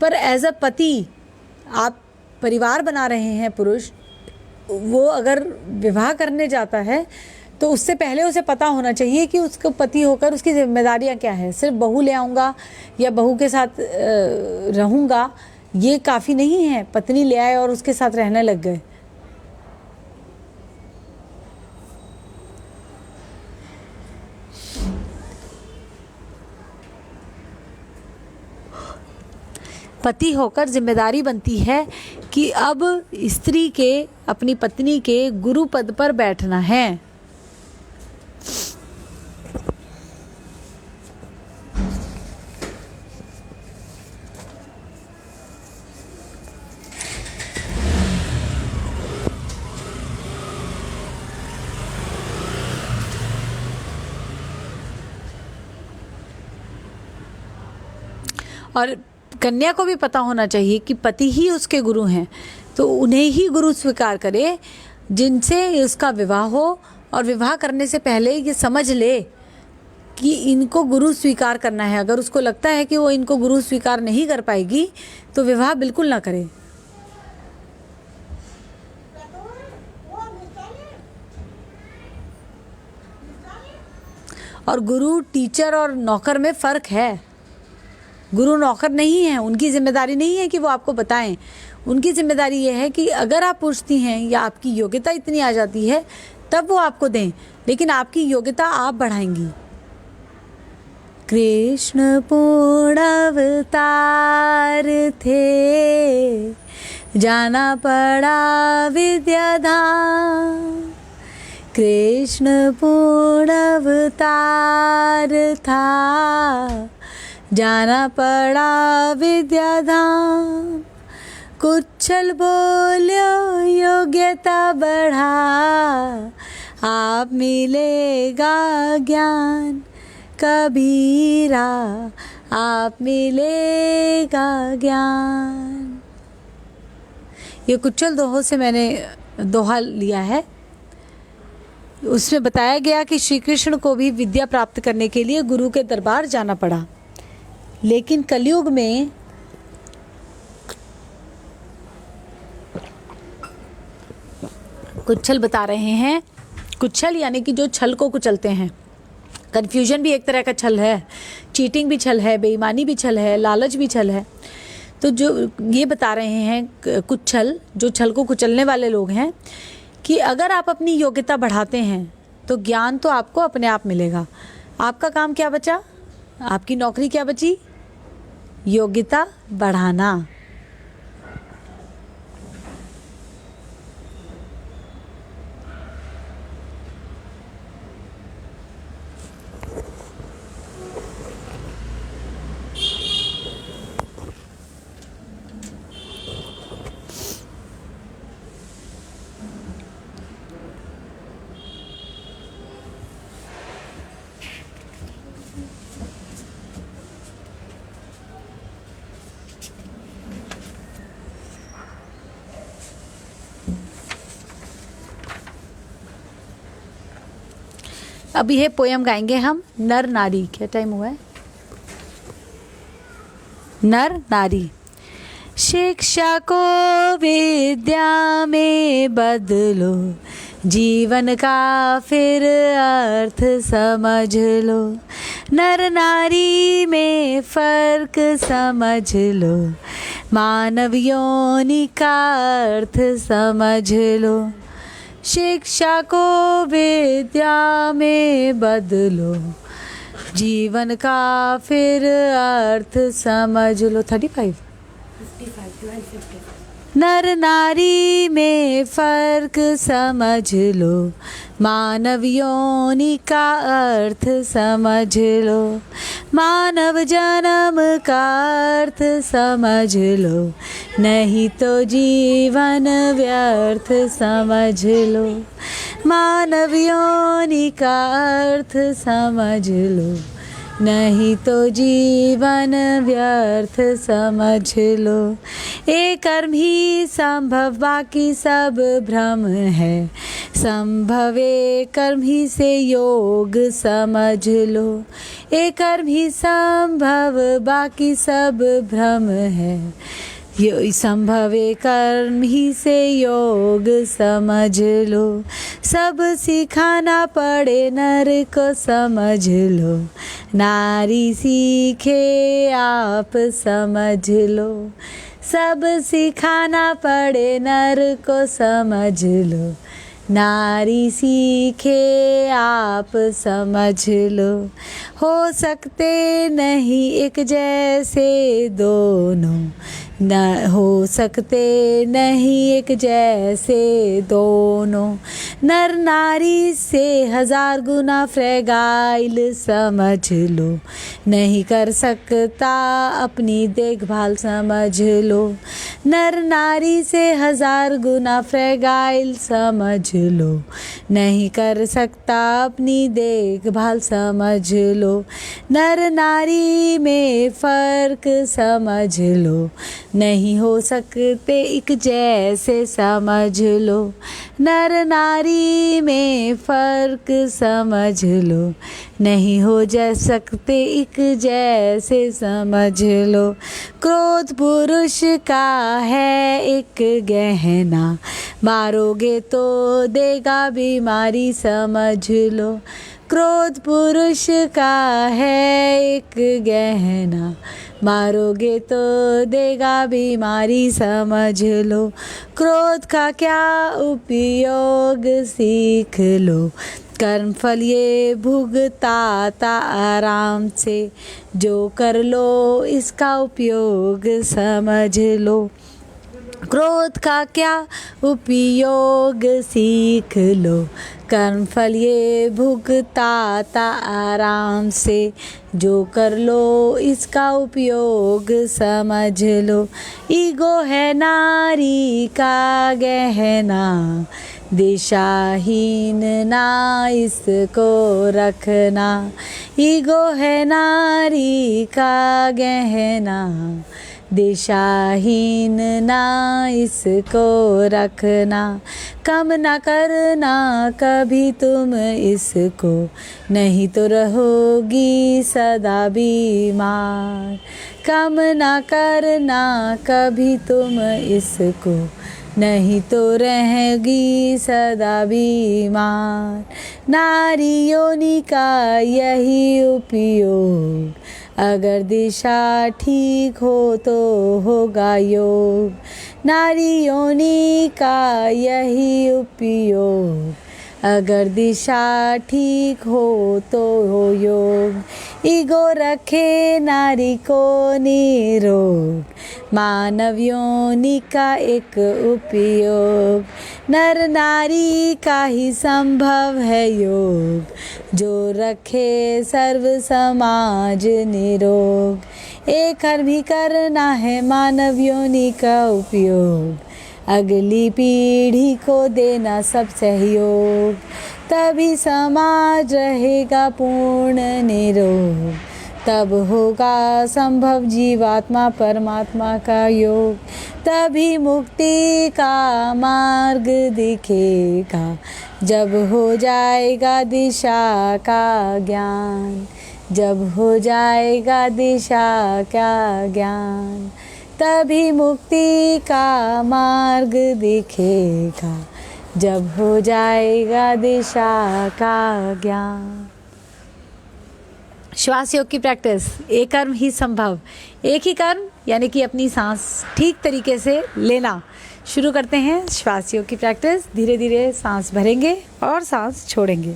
Speaker 2: पर एज अ पति आप परिवार बना रहे हैं, पुरुष वो अगर विवाह करने जाता है तो उससे पहले उसे पता होना चाहिए कि उसको पति होकर उसकी जिम्मेदारियां क्या है। सिर्फ बहू ले आऊँगा या बहू के साथ रहूँगा ये काफ़ी नहीं है। पत्नी ले आए और उसके साथ रहने लग गए, पति होकर जिम्मेदारी बनती है कि अब स्त्री के अपनी पत्नी के गुरु पद पर बैठना है। और कन्या को भी पता होना चाहिए कि पति ही उसके गुरु हैं, तो उन्हें ही गुरु स्वीकार करे जिनसे उसका विवाह हो, और विवाह करने से पहले ये समझ ले कि इनको गुरु स्वीकार करना है। अगर उसको लगता है कि वो इनको गुरु स्वीकार नहीं कर पाएगी तो विवाह बिल्कुल ना करे। और गुरु, टीचर और नौकर में फ़र्क है। गुरु नौकर नहीं है, उनकी जिम्मेदारी नहीं है कि वो आपको बताएं। उनकी जिम्मेदारी ये है कि अगर आप पूछती हैं या आपकी योग्यता इतनी आ जाती है तब वो आपको दें, लेकिन आपकी योग्यता आप बढ़ाएंगी। कृष्ण पूर्ण अवतार थे, जाना पड़ा विद्याधाम। कृष्ण पूर्ण अवतार था, जाना पड़ा विद्याधाम। कुछल बोलो योग्यता बढ़ा, आप मिलेगा ज्ञान कबीरा, आप मिलेगा ज्ञान। ये कुछल दोहों से मैंने दोहा लिया है। उसमें बताया गया कि श्री कृष्ण को भी विद्या प्राप्त करने के लिए गुरु के दरबार जाना पड़ा, लेकिन कलयुग में कुछल बता रहे हैं। कुछल यानी कि जो छल को कुचलते हैं। कन्फ्यूजन भी एक तरह का छल है, चीटिंग भी छल है, बेईमानी भी छल है, लालच भी छल है। तो जो ये बता रहे हैं कुछल, जो छल को कुचलने वाले लोग हैं, कि अगर आप अपनी योग्यता बढ़ाते हैं तो ज्ञान तो आपको अपने आप मिलेगा। आपका काम क्या बचा? आपकी नौकरी क्या बची? योग्यता बढ़ाना। अभी है पोयम गाएंगे हम, नर नारी। क्या टाइम हुआ है? नर नारी। शिक्षा को विद्या में बदलो, जीवन का फिर अर्थ समझ लो। नर नारी में फर्क समझ लो, मानव योनि का अर्थ समझ लो। शिक्षा को विद्या में बदलो, जीवन का फिर अर्थ समझ लो। 35 नर नारी में फर्क समझ लो, मानव योनि का अर्थ समझ लो। मानव जन्म का अर्थ समझ लो, नहीं तो जीवन व्यर्थ समझ लो। मानव योनि का अर्थ समझ लो, नहीं तो जीवन व्यर्थ समझ लो। एक कर्म ही संभव बाकी सब भ्रम है, संभव एक कर्म ही से योग समझ लो। एक कर्म ही संभव बाकी सब भ्रम है, यो संभव कर्म ही से योग समझ लो। सब सिखाना पड़े नर को समझ लो, नारी सीखे आप समझ लो। सब सिखाना पड़े नर को समझ लो, नारी सीखे आप समझ लो। हो सकते नहीं एक जैसे दोनों, न हो सकते नहीं एक जैसे दोनों। नर नारी से 1000 गुना फ्रेगाइल समझ लो, नहीं कर सकता अपनी देखभाल समझ लो। नर नारी से 1000 गुना फ्रेगाइल समझ लो, नहीं कर सकता अपनी देखभाल समझ लो। नर नारी में फर्क समझ लो, नहीं हो सकते एक जैसे समझ लो। नर नारी में फर्क समझ लो, नहीं हो जा सकते एक जैसे समझ लो। क्रोध पुरुष का है एक गहना, मारोगे तो देगा बीमारी समझ लो। क्रोध पुरुष का है एक गहना, मारोगे तो देगा बीमारी समझ लो। क्रोध का क्या उपयोग सीख लो, कर्म फल ये भुगताता आराम से। जो कर लो इसका उपयोग समझ लो। क्रोध का क्या उपयोग सीख लो, कर्म फल ये भुगताता आराम से। जो कर लो इसका उपयोग समझ लो। ईगो है नारी का गहना, दिशाहीन ना इसको रखना। ईगो है नारी का गहना, दिशाहीन ना इसको रखना। कम ना करना कभी तुम इसको, नहीं तो रहोगी सदा बीमार। कम ना करना कभी तुम इसको, नहीं तो रहेगी सदा बीमार। नारी योनि का यही उपयोग, अगर दिशा ठीक हो तो होगा योग। नारी योनि का यही उपयोग, अगर दिशा ठीक हो तो हो योग। ईगो रखे नारी को निरोग, मानव योनि का एक उपयोग। नर नारी का ही संभव है योग, जो रखे सर्व समाज निरोग। एक कर्म भी करना है मानव योनि का उपयोग, अगली पीढ़ी को देना सब सहयोग। तभी समाज रहेगा पूर्ण निरोग, तब होगा संभव जीवात्मा परमात्मा का योग। तभी मुक्ति का मार्ग दिखेगा, जब हो जाएगा दिशा का ज्ञान। जब हो जाएगा दिशा का ज्ञान, तभी मुक्ति का मार्ग दिखेगा, जब हो जाएगा दिशा का ज्ञान। श्वास योग की प्रैक्टिस, एक कर्म ही संभव। एक ही कर्म यानी कि अपनी सांस ठीक तरीके से लेना। शुरू करते हैं श्वास योग की प्रैक्टिस। धीरे धीरे सांस भरेंगे और सांस छोड़ेंगे।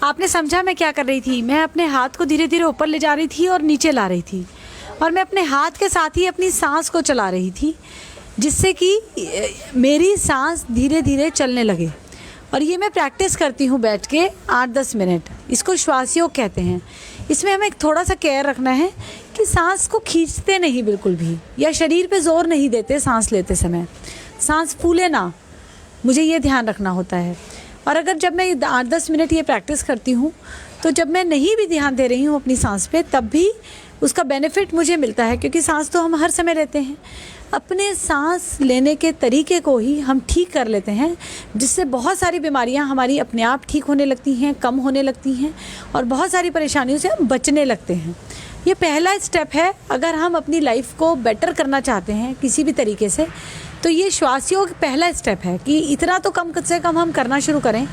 Speaker 2: आपने समझा मैं क्या कर रही थी? मैं अपने हाथ को धीरे धीरे ऊपर ले जा रही थी और नीचे ला रही थी, और मैं अपने हाथ के साथ ही अपनी सांस को चला रही थी, जिससे कि मेरी सांस धीरे धीरे चलने लगे। और ये मैं प्रैक्टिस करती हूँ बैठ के 8-10 मिनट। इसको श्वास योग कहते हैं। इसमें हमें थोड़ा सा केयर रखना है कि सांस को खींचते नहीं बिल्कुल भी, या शरीर पे जोर नहीं देते सांस लेते समय, सांस फूले ना, मुझे ये ध्यान रखना होता है। और अगर जब मैं 8-10 मिनट ये प्रैक्टिस करती हूँ, तो जब मैं नहीं भी ध्यान दे रही हूँ अपनी सांस पे, तब भी उसका बेनिफिट मुझे मिलता है, क्योंकि सांस तो हम हर समय लेते हैं। अपने सांस लेने के तरीके को ही हम ठीक कर लेते हैं, जिससे बहुत सारी बीमारियां हमारी अपने आप ठीक होने लगती हैं, कम होने लगती हैं, और बहुत सारी परेशानियों से हम बचने लगते हैं। ये पहला स्टेप है। अगर हम अपनी लाइफ को बेटर करना चाहते हैं किसी भी तरीके से, तो ये श्वास योग पहला स्टेप है कि इतना तो कम से कम हम करना शुरू करें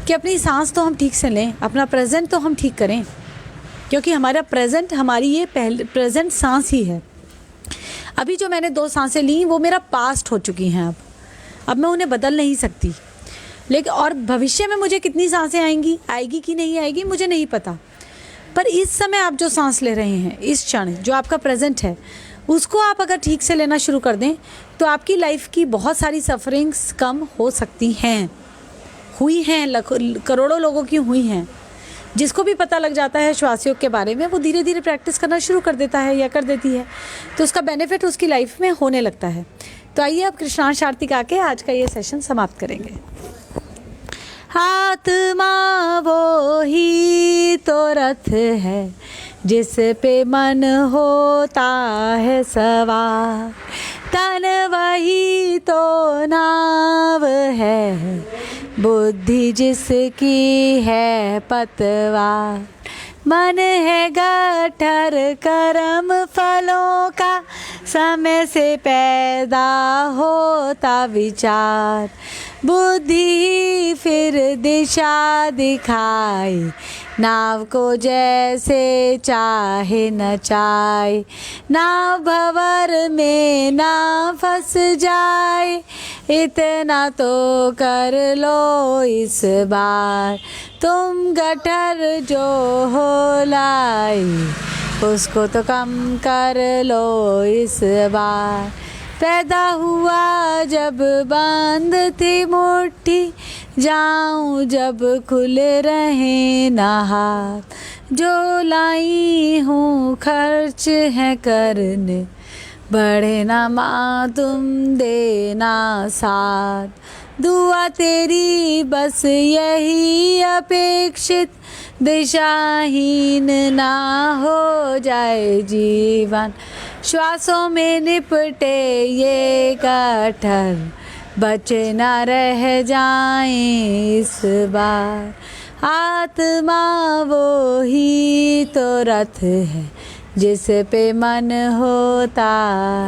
Speaker 2: कि अपनी सांस तो हम ठीक से लें, अपना प्रेजेंट तो हम ठीक करें, क्योंकि हमारा प्रेजेंट, हमारी ये प्रेजेंट सांस ही है। अभी जो मैंने 2 सांसें ली वो मेरा पास्ट हो चुकी हैं। अब मैं उन्हें बदल नहीं सकती, लेकिन और भविष्य में मुझे कितनी सांसें आएगी कि नहीं आएगी मुझे नहीं पता। पर इस समय आप जो सांस ले रहे हैं, इस क्षण जो आपका प्रेजेंट है, उसको आप अगर ठीक से लेना शुरू कर दें, तो आपकी लाइफ की बहुत सारी सफरिंग्स कम हो सकती हैं, हुई हैं, करोड़ों लोगों की हुई हैं। जिसको भी पता लग जाता है श्वास योग के बारे में, वो धीरे धीरे प्रैक्टिस करना शुरू कर देता है या कर देती है, तो उसका बेनिफिट उसकी लाइफ में होने लगता है। तो आइए अब कृष्णांश आरती गा के आज का ये सेशन समाप्त करेंगे। आत्मा वो ही तो रथ है जिस पे मन होता है सवार, तन वही तो नाव है, बुद्धि जिसकी है पतवार, मन है गठर कर्म फलों का, समय से पैदा होता विचार, बुद्धि फिर दिशा दिखाए, नाव को जैसे चाहे नचाए, नाव भंवर में ना फंस जाए, इतना तो कर लो इस बार, तुम गटर जो हो लाई, उसको तो कम कर लो इस बार। पैदा हुआ जब बंद थी मुट्ठी, जाऊं जब खुल रहे ना हाथ, जो लाई हूँ खर्च है करने, बढ़े ना माँ तुम देना साथ, दुआ तेरी बस यही अपेक्षित, दिशाहीन ना हो जाए जीवन, श्वासों में निपटे ये गठर, बचे ना रह जाएं इस बार, आत्मा वो ही तो रथ है जिस पे मन होता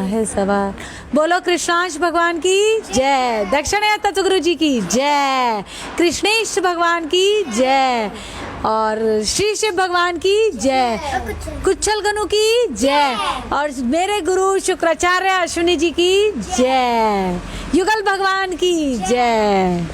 Speaker 2: है सवार। बोलो कृष्णांश भगवान की जय, दक्षिण तत्व गुरु जी की जय, कृष्णेश भगवान की जय, और श्री शिव भगवान की जय, कुच्छल गनु की जय, और मेरे गुरु शुक्राचार्य अश्विनी जी की जय, युगल भगवान की जय।